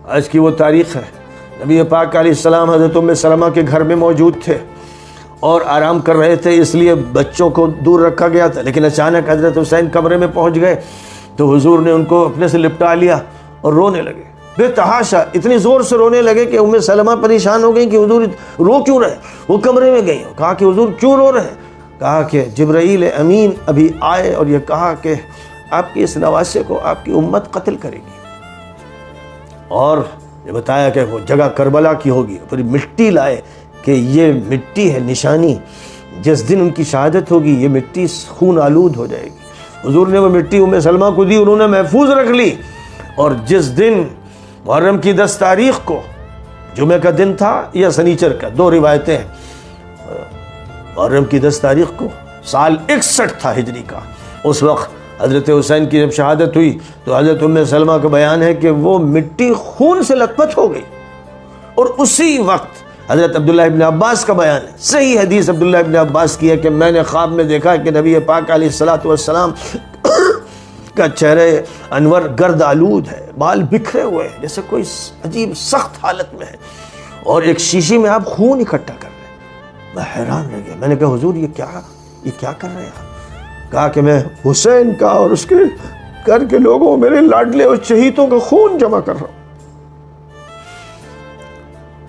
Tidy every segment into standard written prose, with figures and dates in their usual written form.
آج کی وہ تاریخ ہے. نبی پاک علیہ السلام حضرت ام سلمہ کے گھر میں موجود تھے اور آرام کر رہے تھے، اس لیے بچوں کو دور رکھا گیا تھا. لیکن اچانک حضرت حسین کمرے میں پہنچ گئے تو حضور نے ان کو اپنے سے لپٹا لیا اور رونے لگے بے تحاشا. اتنی زور سے رونے لگے کہ ام سلمہ پریشان ہو گئی کہ حضور رو کیوں رہے. وہ کمرے میں گئی، کہا کہ حضور کیوں رو رہے ہیں؟ کہا کہ جبرائیل امین ابھی آئے اور یہ کہا کہ آپ کی اس نواسے کو آپ کی امت قتل کرے گی. اور یہ بتایا کہ وہ جگہ کربلا کی ہوگی. پھر مٹی لائے کہ یہ مٹی ہے نشانی، جس دن ان کی شہادت ہوگی یہ مٹی خون آلود ہو جائے گی. حضور نے وہ مٹی ام سلمہ کو دی، انہوں نے محفوظ رکھ لی. اور جس دن محرم کی 10 تاریخ کو جمعہ کا دن تھا یا سنیچر کا، 2 روایتیں ہیں. محرم کی 10 تاریخ کو سال 61 تھا ہجری کا. اس وقت حضرت حسین کی جب شہادت ہوئی تو حضرت ام سلمہ کا بیان ہے کہ وہ مٹی خون سے لت پت ہو گئی. اور اسی وقت حضرت عبداللہ ابن عباس کا بیان ہے، صحیح حدیث عبداللہ ابن عباس کی ہے کہ میں نے خواب میں دیکھا کہ نبی پاک علیہ الصلوۃ والسلام کا چہرہ انور گرد آلود ہے، بال بکھرے ہوئے ہیں جیسے کوئی عجیب سخت حالت میں ہے، اور ایک شیشی میں آپ خون اکٹھا کر رہے ہیں. میں حیران رہ گیا. میں نے کہا حضور یہ کیا کر رہے ہیں؟ کہا کہ میں حسین کا اور اس کے گھر کے لوگوں، میرے لاڈلے اور شہیدوں کا خون جمع کر رہا ہوں.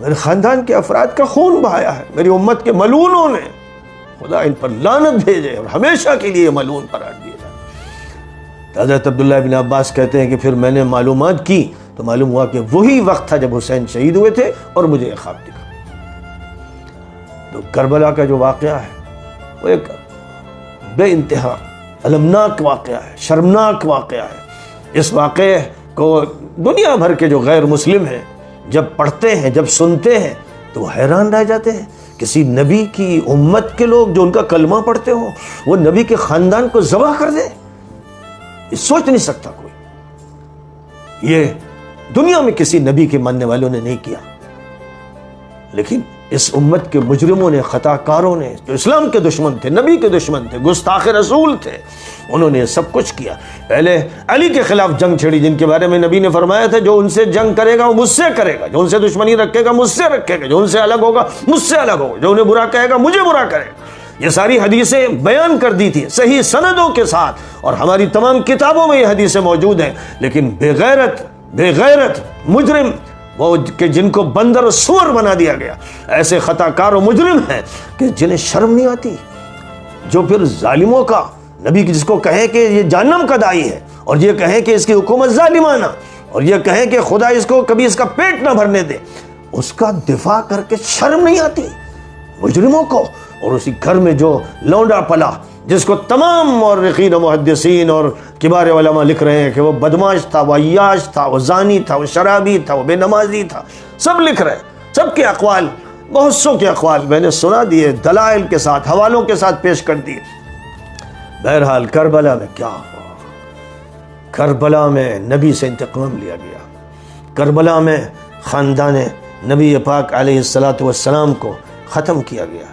میرے خاندان کے افراد کا خون بہایا ہے، میری امت کے ملعونوں نے، خدا ان پر لعنت بھیجے اور ہمیشہ کے لیے ملعون قرار دیا جائے. حضرت عبداللہ ابن عباس کہتے ہیں کہ پھر میں نے معلومات کی تو معلوم ہوا کہ وہی وقت تھا جب حسین شہید ہوئے تھے اور مجھے یہ خواب دکھا. تو کربلا کا جو واقعہ ہے وہ ایک بے انتہا المناک واقعہ ہے، شرمناک واقعہ ہے. اس واقعے کو دنیا بھر کے جو غیر مسلم ہیں جب پڑھتے ہیں، جب سنتے ہیں تو وہ حیران رہ جاتے ہیں. کسی نبی کی امت کے لوگ جو ان کا کلمہ پڑھتے ہوں وہ نبی کے خاندان کو ذبح کر دیں، یہ سوچ نہیں سکتا کوئی. یہ دنیا میں کسی نبی کے ماننے والوں نے نہیں کیا. لیکن اس امت کے مجرموں نے، خطا کاروں نے، جو اسلام کے دشمن تھے، نبی کے دشمن تھے، گستاخ رسول تھے، انہوں نے سب کچھ کیا. پہلے علی کے خلاف جنگ چھڑی، جن کے بارے میں نبی نے فرمایا تھا جو ان سے جنگ کرے گا وہ مجھ سے کرے گا، جو ان سے دشمنی رکھے گا مجھ سے رکھے گا، جو ان سے الگ ہوگا مجھ سے الگ ہوگا، جو انہیں برا کہے گا مجھے برا کرے گا. یہ ساری حدیثیں بیان کر دی تھی صحیح سندوں کے ساتھ، اور ہماری تمام کتابوں میں یہ حدیثیں موجود ہیں. لیکن بے غیرت مجرم وہ کہ جن کو بندر و سور بنا دیا گیا، ایسے خطا کار و مجرم ہیں کہ جنہیں شرم نہیں آتی، جو پھر ظالموں کا، نبی جس کو کہے کہ یہ جہنم کا داعی ہے، اور یہ کہے کہ اس کی حکومت ظالمانہ، اور یہ کہے کہ خدا اس کو کبھی اس کا پیٹ نہ بھرنے دے، اس کا دفاع کر کے شرم نہیں آتی مجرموں کو. اور اسی گھر میں جو لونڈا پلا، جس کو تمام مورخین و محدثین اور کبار علماء لکھ رہے ہیں کہ وہ بدماش تھا، وہ عیاش تھا، وہ زانی تھا، وہ شرابی تھا، وہ بے نمازی تھا، سب لکھ رہے ہیں. سب کے اقوال، بہت سو کے اقوال میں نے سنا دیے، دلائل کے ساتھ، حوالوں کے ساتھ پیش کر دیے. بہرحال کربلا میں کیا ہوا؟ کربلا میں نبی سے انتقام لیا گیا. کربلا میں خاندان نبی پاک علیہ الصلوۃ والسلام کو ختم کیا گیا.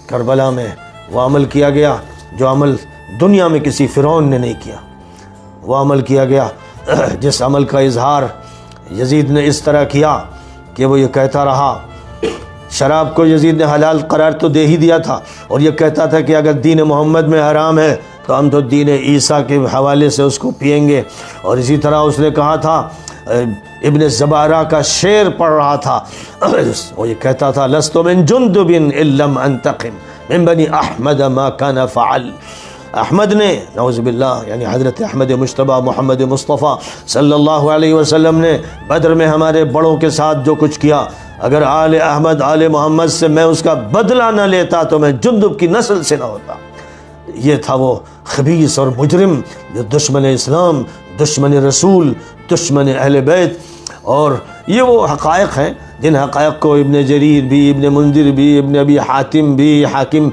کربلا میں وہ عمل کیا گیا جو عمل دنیا میں کسی فرعون نے نہیں کیا. وہ عمل کیا گیا جس عمل کا اظہار یزید نے اس طرح کیا کہ وہ یہ کہتا رہا، شراب کو یزید نے حلال قرار تو دے ہی دیا تھا، اور یہ کہتا تھا کہ اگر دین محمد میں حرام ہے تو ہم تو دین عیسیٰ کے حوالے سے اس کو پئیں گے. اور اسی طرح اس نے کہا تھا، ابن زبارہ کا شعر پڑھ رہا تھا، وہ یہ کہتا تھا لست من جندب ان لم انتقم من بنی احمد ما کان فعل. احمد نے، نعوذ باللہ، یعنی حضرت احمد مجتبیٰ محمد مصطفیٰ صلی اللہ علیہ وسلم نے بدر میں ہمارے بڑوں کے ساتھ جو کچھ کیا، اگر آل احمد آل محمد سے میں اس کا بدلہ نہ لیتا تو میں جندب کی نسل سے نہ ہوتا. یہ تھا وہ خبیث اور مجرم جو دشمن اسلام، دشمن رسول، دشمن اہل بیت. اور یہ وہ حقائق ہیں جن حقائق کو ابن جریر بھی، ابن منذر بھی، ابن ابی حاتم بھی، حاکم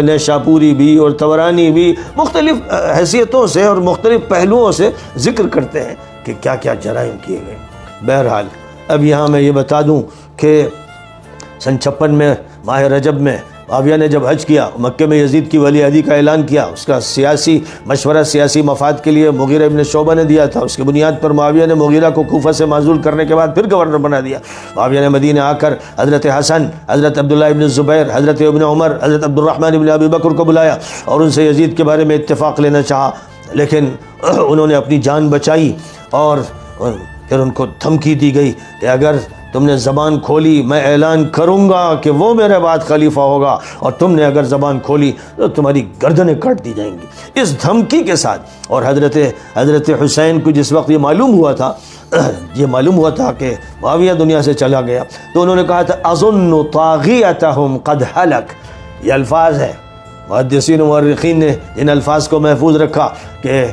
نیشاپوری بھی اور طبرانی بھی مختلف حیثیتوں سے اور مختلف پہلوؤں سے ذکر کرتے ہیں کہ کیا کیا جرائم کیے گئے. بہرحال اب یہاں میں یہ بتا دوں کہ سن 56 میں ماہ رجب میں معاویہ نے جب حج کیا، مکے میں یزید کی ولی عہدی کا اعلان کیا، اس کا سیاسی مشورہ سیاسی مفاد کے لیے مغیرہ ابن شعبہ نے دیا تھا، اس کی بنیاد پر معاویہ نے مغیرہ کو کوفہ سے معزول کرنے کے بعد پھر گورنر بنا دیا۔ معاویہ نے مدینہ آ کر حضرت حسن، حضرت عبداللہ ابن زبیر، حضرت ابن عمر، حضرت عبد الرحمن ابن ابی بکر کو بلایا اور ان سے یزید کے بارے میں اتفاق لینا چاہا، لیکن انہوں نے اپنی جان بچائی اور پھر ان کو دھمکی دی گئی کہ اگر تم نے زبان کھولی میں اعلان کروں گا کہ وہ میرے بعد خلیفہ ہوگا، اور تم نے اگر زبان کھولی تو تمہاری گردنیں کاٹ دی جائیں گی، اس دھمکی کے ساتھ۔ اور حضرت حسین کو جس وقت یہ معلوم ہوا تھا کہ معاویہ دنیا سے چلا گیا، تو انہوں نے کہا تھا اظن طاغیتہم قد ہلک۔ یہ الفاظ ہے، محدثین و مورخین نے ان الفاظ کو محفوظ رکھا کہ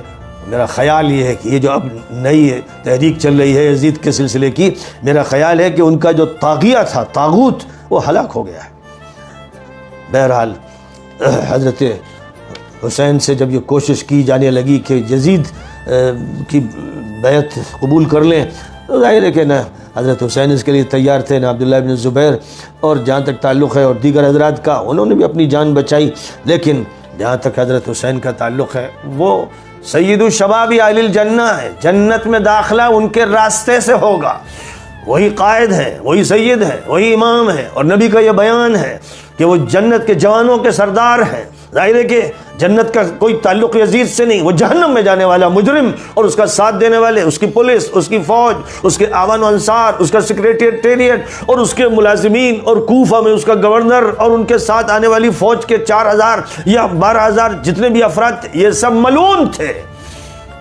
میرا خیال یہ ہے کہ یہ جو اب نئی تحریک چل رہی ہے یزید کے سلسلے کی، میرا خیال ہے کہ ان کا جو طاغیہ تھا، طاغوت، وہ ہلاک ہو گیا ہے۔ بہرحال حضرت حسین سے جب یہ کوشش کی جانے لگی کہ یزید کی بیعت قبول کر لیں، تو ظاہر ہے کہ نہ حضرت حسین اس کے لیے تیار تھے، نہ عبداللہ ابن زبیر، اور جہاں تک تعلق ہے اور دیگر حضرات کا، انہوں نے بھی اپنی جان بچائی، لیکن جہاں تک حضرت حسین کا تعلق ہے وہ سید الشباب اہل الجنہ ہے، جنت میں داخلہ ان کے راستے سے ہوگا، وہی قائد ہے، وہی سید ہے، وہی امام ہے، اور نبی کا یہ بیان ہے کہ وہ جنت کے جوانوں کے سردار ہیں۔ ظاہر ہے کہ جنت کا کوئی تعلق یزید سے نہیں، وہ جہنم میں جانے والا مجرم اور اس کا ساتھ دینے والے، اس کی پولیس، اس کی فوج، اس کے اعوان و انصار، اس کا سیکریٹریٹ اور اس کے ملازمین، اور کوفہ میں اس کا گورنر اور ان کے ساتھ آنے والی فوج کے 4000 یا 12000 جتنے بھی افراد تھے، یہ سب ملعون تھے،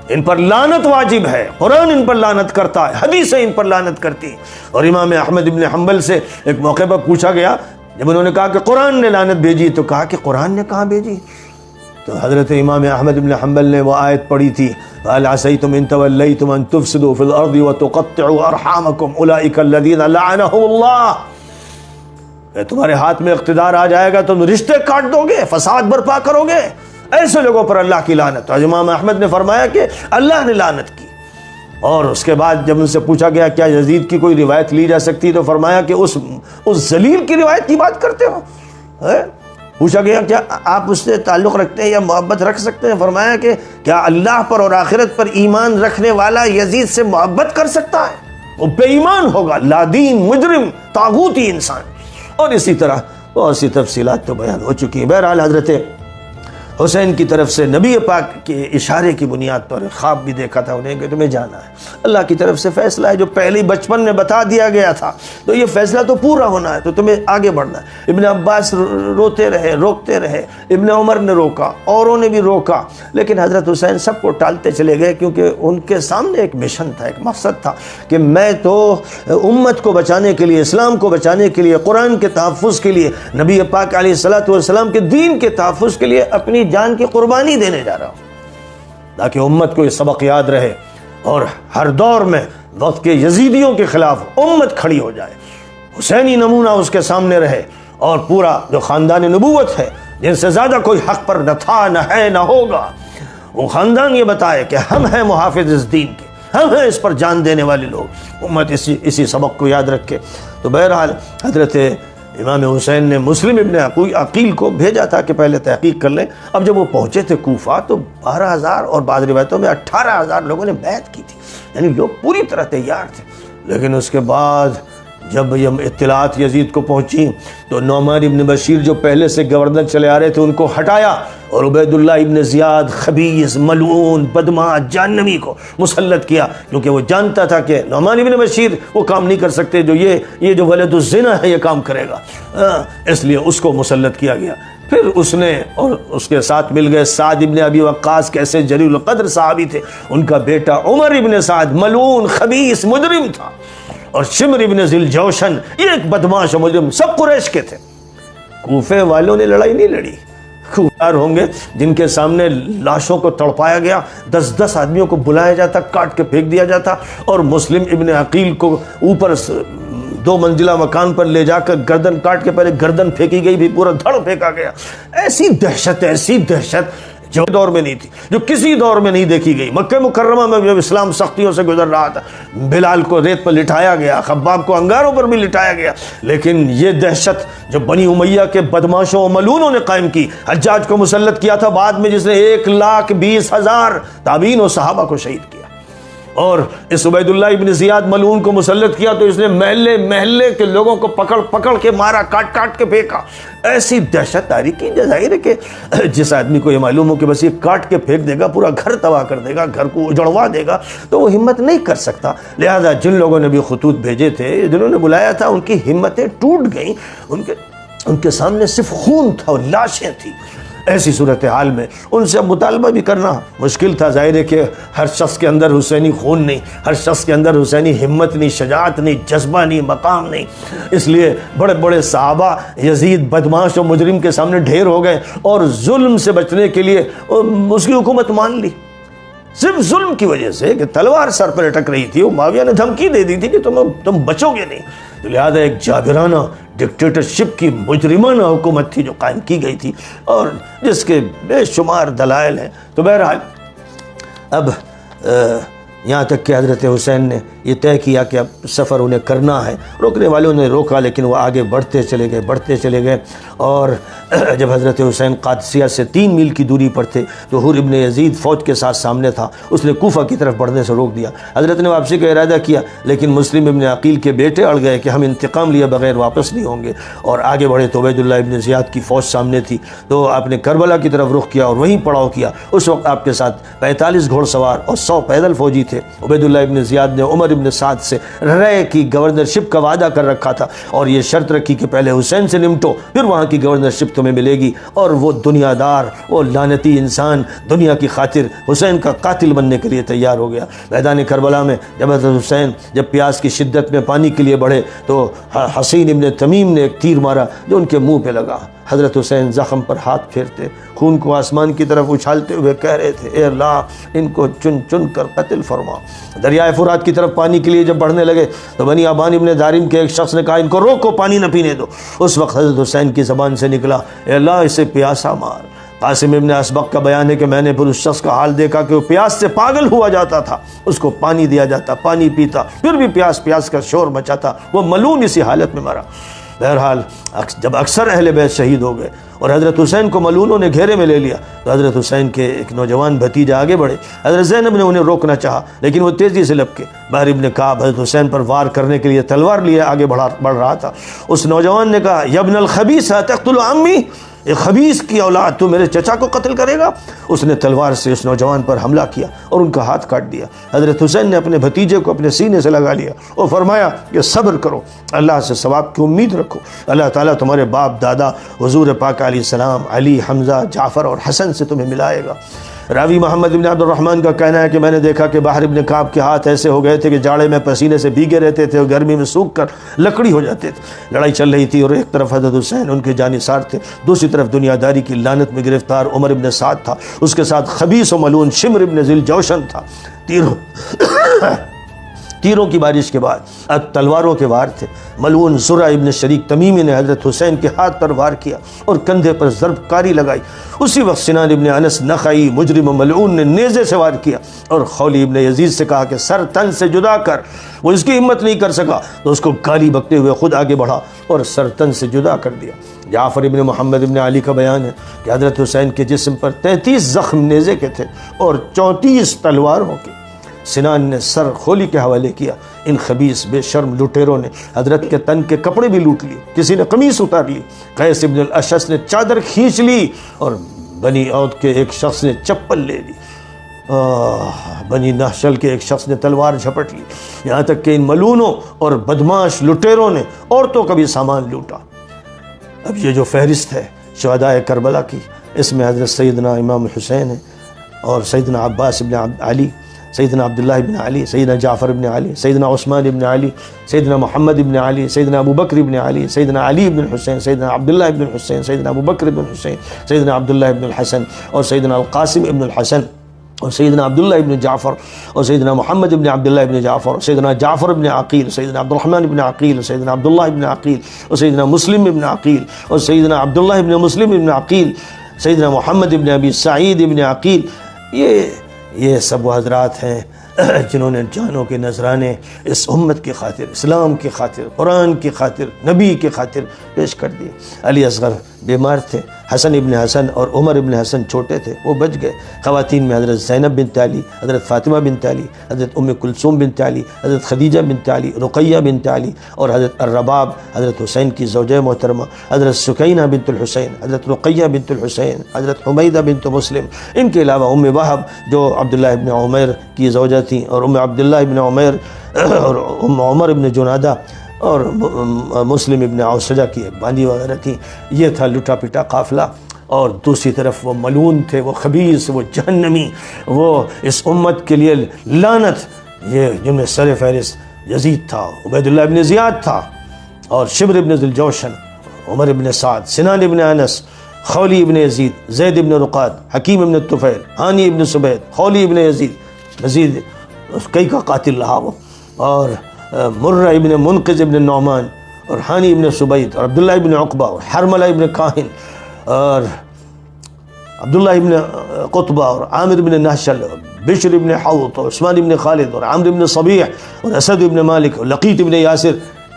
ان پر لعنت واجب ہے، قرآن ان پر لعنت کرتا ہے، حدیثیں ان پر لعنت کرتی ہیں۔ اور امام احمد ابن حنبل سے ایک موقع پر پوچھا گیا، جب انہوں نے کہا کہ قرآن نے لعنت بھیجی، تو کہا کہ قرآن نے کہاں بھیجی؟ تو حضرت امام احمد بن حنبل نے وہ آیت پڑھی تھی، قال عسیتم ان تولیتم ان تفسدوا فی الارض وتقطعوا ارحامکم اولئک الذین لعنهم اللہ، کہ تمہارے ہاتھ میں اقتدار آ جائے گا تم رشتے کاٹ دو گے، فساد برپا کرو گے، ایسے لوگوں پر اللہ کی لعنت۔ تو امام احمد نے فرمایا کہ اللہ نے لعنت کی۔ اور اس کے بعد جب ان سے پوچھا گیا کیا یزید کی کوئی روایت لی جا سکتی، تو فرمایا کہ اس ذلیل کی روایت کی بات کرتے ہو؟ پوچھا گیا کیا آپ اس سے تعلق رکھتے ہیں یا محبت رکھ سکتے ہیں؟ فرمایا کہ کیا اللہ پر اور آخرت پر ایمان رکھنے والا یزید سے محبت کر سکتا ہے؟ وہ بے ایمان ہوگا، لادین، مجرم، طاغوتی انسان۔ اور اسی طرح بہت سی تفصیلات تو بیان ہو چکی ہیں۔ بہرحال حضرت حسین کی طرف سے نبی پاک کے اشارے کی بنیاد پر خواب بھی دیکھا تھا انہیں کہ تمہیں جانا ہے، اللہ کی طرف سے فیصلہ ہے جو پہلے بچپن میں بتا دیا گیا تھا، تو یہ فیصلہ تو پورا ہونا ہے، تو تمہیں آگے بڑھنا ہے۔ ابن عباس روتے رہے، روکتے رہے، ابن عمر نے روکا، اوروں نے بھی روکا، لیکن حضرت حسین سب کو ٹالتے چلے گئے، کیونکہ ان کے سامنے ایک مشن تھا، ایک مقصد تھا کہ میں تو امت کو بچانے کے لیے، اسلام کو بچانے کے لیے، قرآن کے تحفظ کے لیے، نبی پاک علیہ الصلوۃ والسلام کے دین کے تحفظ کے لیے اپنی جان کی قربانی دینے جا رہا ہوں، تاکہ امت کو یہ سبق یاد رہے اور ہر دور میں وقت کے یزیدیوں کے خلاف امت کھڑی ہو جائے، حسینی نمونہ اس کے سامنے رہے، اور پورا جو خاندان نبوت ہے جن سے زیادہ کوئی حق پر نہ تھا، نہ ہے، نہ ہوگا، وہ خاندان یہ بتائے کہ ہم ہیں محافظ اس دین کے، ہم ہیں اس پر جان دینے والے لوگ، امت اسی سبق کو یاد رکھے۔ تو بہرحال حضرت امام حسین نے مسلم ابن عقیل کو بھیجا تھا کہ پہلے تحقیق کر لیں۔ اب جب وہ پہنچے تھے کوفہ تو 12000 اور بعض روایتوں میں 18000 لوگوں نے بیعت کی تھی، یعنی لوگ پوری طرح تیار تھے۔ لیکن اس کے بعد جب یہ اطلاعات یزید کو پہنچی تو نعمان ابن بشیر جو پہلے سے گورنر چلے آ رہے تھے ان کو ہٹایا، اور عبید اللہ ابن زیاد خبیث، ملعون، بدمعاش، جہنمی کو مسلط کیا، کیونکہ وہ جانتا تھا کہ نعمان ابن بشیر وہ کام نہیں کر سکتے جو یہ جو ولد الزنا ہے یہ کام کرے گا، اس لیے اس کو مسلط کیا گیا۔ پھر اس نے اور اس کے ساتھ مل گئے سعد ابن ابی وقاص، کیسے جلیل القدر صحابی تھے، ان کا بیٹا عمر ابن سعد ملعون خبیث مجرم تھا، اور شمر ابن ذی الجوشن یہ ایک بدمعاش و مجرم، سب قریش کے تھے۔ کوفے والوں نے لڑائی نہیں لڑی، خوار ہوں گے جن کے سامنے لاشوں کو تڑپایا گیا، 10 آدمیوں کو بلایا جاتا، کاٹ کے پھینک دیا جاتا، اور مسلم ابن عقیل کو اوپر 2 منزلہ مکان پر لے جا کر گردن کاٹ کے، پہلے گردن پھینکی گئی بھی پورا دھڑ پھینکا گیا۔ ایسی دہشت جو دور میں نہیں تھی، جو کسی دور میں نہیں دیکھی گئی۔ مکہ مکرمہ میں جب اسلام سختیوں سے گزر رہا تھا، بلال کو ریت پر لٹایا گیا، خباب کو انگاروں پر بھی لٹایا گیا، لیکن یہ دہشت جو بنی امیہ کے بدماشوں و ملونوں نے قائم کی، حجاج کو مسلط کیا تھا بعد میں، جس نے 1,20,000 تابعین و صحابہ کو شہید کیا، اور اس عبید اللہ ابن زیاد ملعون کو مسلط کیا تو اس نے محلے محلے کے لوگوں کو پکڑ پکڑ کے مارا، کاٹ کاٹ کے پھینکا۔ ایسی دہشت تاری کی، ظاہر ہے کہ جس آدمی کو یہ معلوم ہو کہ بس یہ کاٹ کے پھینک دے گا، پورا گھر تباہ کر دے گا، گھر کو اجڑوا دے گا، تو وہ ہمت نہیں کر سکتا۔ لہذا جن لوگوں نے بھی خطوط بھیجے تھے، جنہوں نے بلایا تھا، ان کی ہمتیں ٹوٹ گئیں، ان کے سامنے صرف خون تھا اور لاشیں تھیں۔ ایسی صورتحال میں ان سے اب مطالبہ بھی کرنا مشکل تھا۔ ظاہر ہے کہ ہر شخص کے اندر حسینی خون نہیں، ہر شخص کے اندر حسینی ہمت نہیں، شجاعت نہیں، جذبہ نہیں، مقام نہیں، اس لیے بڑے بڑے صحابہ یزید بدماش و مجرم کے سامنے ڈھیر ہو گئے، اور ظلم سے بچنے کے لیے اس کی حکومت مان لی، صرف ظلم کی وجہ سے کہ تلوار سر پر لٹک رہی تھی۔ وہ معاویہ نے دھمکی دے دی تھی کہ تم بچو گے نہیں، تو لہذا ایک جابرانہ ڈکٹیٹرشپ کی مجرمانہ حکومت تھی جو قائم کی گئی تھی، اور جس کے بے شمار دلائل ہیں۔ تو بہرحال اب یہاں تک کہ حضرت حسین نے یہ طے کیا کہ اب سفر انہیں کرنا ہے۔ روکنے والوں نے روکا، لیکن وہ آگے بڑھتے چلے گئے، اور جب حضرت حسین قادسیہ سے 3 میل کی دوری پر تھے تو حر ابن یزید فوج کے ساتھ سامنے تھا، اس نے کوفہ کی طرف بڑھنے سے روک دیا۔ حضرت نے واپسی کا ارادہ کیا، لیکن مسلم ابن عقیل کے بیٹے اڑ گئے کہ ہم انتقام لیے بغیر واپس نہیں ہوں گے، اور آگے بڑھے تو عبید اللہ ابن زیاد کی فوج سامنے تھی، تو آپ نے کربلا کی طرف رخ کیا اور وہیں پڑاؤ کیا۔ اس وقت آپ کے ساتھ 45 گھوڑ سوار اور 100 پیدل فوجی تھے۔ عبید اللہ ابن زیاد نے عمر ابن سعد سے رے کی گورنرشپ کا وعدہ کر رکھا تھا، اور یہ شرط رکھی کہ پہلے حسین سے نمٹو، پھر وہاں کی گورنرشپ تمہیں ملے گی۔ اور وہ دنیا دار، وہ لعنتی انسان دنیا کی خاطر حسین کا قاتل بننے کے لیے تیار ہو گیا۔ میدان کربلا میں جب حضرت حسین پیاس کی شدت میں پانی کے لیے بڑھے تو حسین ابن تمیم نے ایک تیر مارا جو ان کے منہ پہ لگا۔ حضرت حسین زخم پر ہاتھ پھیرتے، خون کو آسمان کی طرف اچھالتے ہوئے کہہ رہے تھے، اے اللہ ان کو چن چن کر قتل فرما۔ دریائے فرات کی طرف پانی کے لیے جب بڑھنے لگے تو بنی ابان ابن دارم کے ایک شخص نے کہا، ان کو روکو، پانی نہ پینے دو۔ اس وقت حضرت حسین کی زبان سے نکلا، اے اللہ اسے پیاسا مار۔ قاسم ابن اسبق کا بیان ہے کہ میں نے پھر اس شخص کا حال دیکھا کہ وہ پیاس سے پاگل ہوا جاتا تھا، اس کو پانی دیا جاتا، پانی پیتا، پھر بھی پیاس کا شور مچاتا، وہ ملعون اسی حالت میں مرا۔ بہرحال جب اکثر اہل بیت شہید ہو گئے اور حضرت حسین کو ملعونوں نے گھیرے میں لے لیا تو حضرت حسین کے ایک نوجوان بھتیجا آگے بڑھے۔ حضرت زینب نے انہیں روکنا چاہا، لیکن وہ تیزی سے لپکے۔ بحر ابن کعب حضرت حسین پر وار کرنے کے لیے تلوار لیے آگے بڑھ رہا تھا۔ اس نوجوان نے کہا، یا ابن الخبیث تقتل عمی، ایک خبیث کی اولاد، تو میرے چچا کو قتل کرے گا؟ اس نے تلوار سے اس نوجوان پر حملہ کیا اور ان کا ہاتھ کاٹ دیا۔ حضرت حسین نے اپنے بھتیجے کو اپنے سینے سے لگا لیا اور فرمایا کہ صبر کرو، اللہ سے ثواب کی امید رکھو، اللہ تعالیٰ تمہارے باپ دادا حضور پاک علیہ السلام علی، حمزہ، جعفر اور حسن سے تمہیں ملائے گا۔ راوی محمد بن عبد الرحمن کا کہنا ہے کہ میں نے دیکھا کہ بحر ابن کعب کے ہاتھ ایسے ہو گئے تھے کہ جاڑے میں پسینے سے بھیگے رہتے تھے اور گرمی میں سوکھ کر لکڑی ہو جاتے تھے۔ لڑائی چل رہی تھی اور ایک طرف حضرت حسین ان کے جانثار تھے، دوسری طرف دنیا داری کی لعنت میں گرفتار عمر ابن سعد تھا، اس کے ساتھ خبیث و ملعون شمر ابن ذی الجوشن تھا۔ تیروں کی بارش کے بعد اب تلواروں کے وار تھے۔ ملعون زرع ابن شریک تمیمی نے حضرت حسین کے ہاتھ پر وار کیا اور کندھے پر ضرب کاری لگائی۔ اسی وقت سنان ابن انس نخعی مجرم و ملعون نے نیزے سے وار کیا اور خولی ابن یزید سے کہا کہ سر تن سے جدا کر۔ وہ اس کی ہمت نہیں کر سکا تو اس کو گالی بکتے ہوئے خود آگے بڑھا اور سر تن سے جدا کر دیا۔ جعفر ابن محمد ابن علی کا بیان ہے کہ حضرت حسین کے جسم پر 33 زخم نیزے کے تھے اور 34 تلواروں کے۔ سنان نے سر خولی کے حوالے کیا۔ ان خبیث بے شرم لٹیروں نے حضرت کے تن کے کپڑے بھی لوٹ لیے، کسی نے قمیص اتار لی، قیس ابن الاشس نے چادر کھینچ لی اور بنی عود کے ایک شخص نے چپل لے لی، بنی نحشل کے ایک شخص نے تلوار جھپٹ لی، یہاں تک کہ ان ملعونوں اور بدماش لٹیروں نے عورتوں کا بھی سامان لوٹا۔ اب یہ جو فہرست ہے شہداء کربلا کی، اس میں حضرت سیدنا امام حسین ہے اور سیدنا عباس ابن علی، سیدنا عبداللہ ابن علی، سیدنا جعفر ابن علی، سیدنا عثمان ابن علی، سیدنا محمد ابن علی، سیدنا ابو بکر ابن علی، سیدنا علی ابن حسین، سیدنا عبداللہ ابن حسین، سیدنا ابو بکر ابن حسین، سیدنا عبداللہ ابن الحسن اور سیدنا القاسم ابن الحسن اور سیدنا عبداللہ ابن جعفر اور سیدنا محمد ابن عبداللہ ابن جعفر، سیدنا جعفر ابن عقیل، سیدنا عبد الرحمن ابن عقیل، سیدنا عبداللہ ابن عقیل اور سیدنا مسلم ابن عقیل اور سیدنا عبداللہ ابن مسلم ابن عقیل، سیدنا محمد ابن ابی سعید ابن عقیل، یہ سب وہ حضرات ہیں جنہوں نے جانوں کے نذرانے اس امت کی خاطر، اسلام کی خاطر، قرآن کی خاطر، نبی کی خاطر پیش کر دیے۔ علی اصغر بیمار تھے، حسن ابن حسن اور عمر ابن حسن چھوٹے تھے، وہ بچ گئے۔ خواتین میں حضرت زینب بنت علی، حضرت فاطمہ بنت علی، حضرت ام کلثوم بنت علی، حضرت خدیجہ بنت علی، رقیہ بنت علی، اور حضرت الرباب حضرت حسین کی زوجہ محترمہ، حضرت سکینہ بنت الحسین، حضرت رقیہ بنت الحسین، حضرت حمیدہ بنت مسلم۔ ان کے علاوہ ام وہب جو عبداللہ ابن عمیر کی زوجہ تھیں، اور ام عبداللہ ابن عمیر اور ام عمر ابن جنادہ اور مسلم ابن عوسجہ کی ایک باندھی وغیرہ تھیں۔ یہ تھا لٹا پٹا قافلہ۔ اور دوسری طرف وہ ملعون تھے، وہ خبیث، وہ جہنمی، وہ اس امت کے لیے لعنت، یہ جن میں سر فہرست یزید تھا، عبید اللہ ابن زیاد تھا، اور شبر ابن ذی الجوشن، عمر ابن سعد، سنان ابن انس، خولی ابن یزید، زید ابن رقاد، حکیم ابن طفیل، ہانی ابن سبید، خولی ابن یزید، مزید کئی کا قاتل رہا وہ، اور مرہ ابن منقذ ابن نعمان، اور ہانی ابن سبید، اور عبداللہ ابن عقبہ، اور حرملہ ابن کاہن، اور عبداللہ ابن قطبہ، اور عامر ابن نحشل، اور بشر ابن حوط، اور عثمان ابن خالد، اور عمرو ابن صبیح، اور اسد ابن مالک، اور لقیط ابن یاسر۔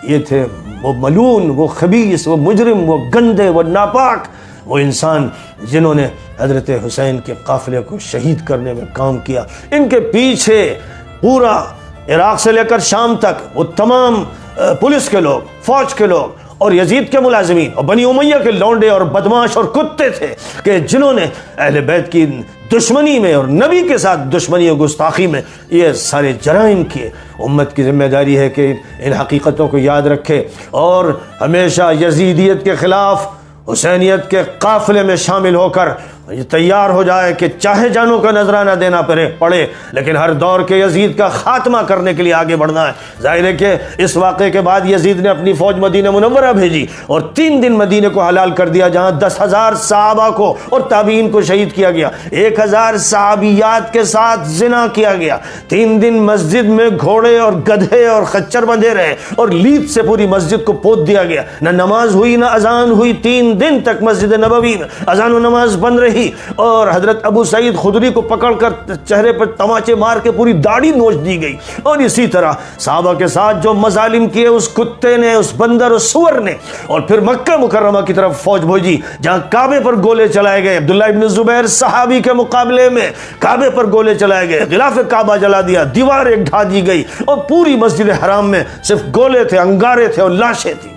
یہ تھے وہ ملعون، وہ خبیث، وہ مجرم، وہ گندے، وہ ناپاک، وہ انسان جنہوں نے حضرت حسین کے قافلے کو شہید کرنے میں کام کیا۔ ان کے پیچھے پورا عراق سے لے کر شام تک وہ تمام پولیس کے لوگ، فوج کے لوگ، اور یزید کے ملازمین اور بنی امیہ کے لونڈے اور بدماش اور کتے تھے کہ جنہوں نے اہل بیت کی دشمنی میں اور نبی کے ساتھ دشمنی اور گستاخی میں یہ سارے جرائم کیے۔ امت کی ذمہ داری ہے کہ ان حقیقتوں کو یاد رکھے اور ہمیشہ یزیدیت کے خلاف حسینیت کے قافلے میں شامل ہو کر یہ تیار ہو جائے کہ چاہے جانوں کا نذرانہ دینا پڑے، لیکن ہر دور کے یزید کا خاتمہ کرنے کے لیے آگے بڑھنا ہے۔ ظاہر ہے کہ اس واقعے کے بعد یزید نے اپنی فوج مدینہ منورہ بھیجی اور 3 دن مدینہ کو حلال کر دیا، جہاں 10,000 صحابہ کو اور تابعین کو شہید کیا گیا، 1,000 صحابیات کے ساتھ زنا کیا گیا، 3 دن مسجد میں گھوڑے اور گدھے اور خچر بندھے رہے، اور لیت سے پوری مسجد کو پوت دیا گیا، نہ نماز ہوئی نہ اذان ہوئی، 3 دن تک مسجد نبوی میں اذان و نماز بند رہی، اور حضرت ابو سعید خدری کو پکڑ کر چہرے پر تماچے مار کے پوری داڑھی نوچ دی گئی۔ اور اسی طرح صحابہ کے ساتھ جو مظالم کیے اس کتے نے، اس بندر، اس سور نے، اور پھر مکہ مکرمہ کی طرف فوج بھیجی جہاں کعبے پر گولے چلائے گئے۔ عبداللہ ابن زبیر صحابی کے مقابلے میں کعبے پر گولے چلائے گئے، غلاف کعبہ جلا دیا، دیوار ایک ڈھا دی گئی، اور پوری مسجد حرام میں صرف گولے تھے، انگارے تھے اور لاشیں تھیں۔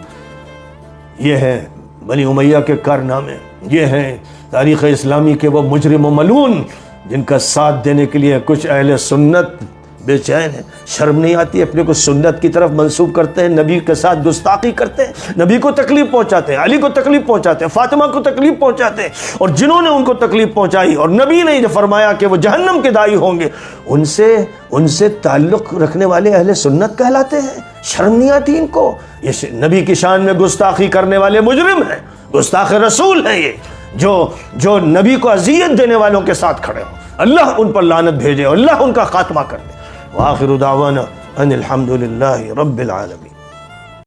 یہ ہے بنی امیہ کے کارنامے، یہ ہیں تاریخ اسلامی کے وہ مجرم و ملعون جن کا ساتھ دینے کے لیے کچھ اہل سنت بے چین ہیں۔ شرم نہیں آتی، اپنے کو سنت کی طرف منسوب کرتے ہیں، نبی کے ساتھ گستاخی کرتے ہیں، نبی کو تکلیف پہنچاتے ہیں، علی کو تکلیف پہنچاتے ہیں، فاطمہ کو تکلیف پہنچاتے ہیں، اور جنہوں نے ان کو تکلیف پہنچائی اور نبی نے جو فرمایا کہ وہ جہنم کے داعی ہوں گے، ان سے تعلق رکھنے والے اہل سنت کہلاتے ہیں۔ شرم نہیں آتی ان کو؟ یہ نبی کی شان میں گستاخی کرنے والے مجرم ہیں، گستاخ رسول ہیں، یہ جو نبی کو اذیت دینے والوں کے ساتھ کھڑے ہوں۔ اللہ ان پر لعنت بھیجے اور اللہ ان کا خاتمہ کر دے۔ وآخر دعوانا ان الحمد للہ رب العالمین۔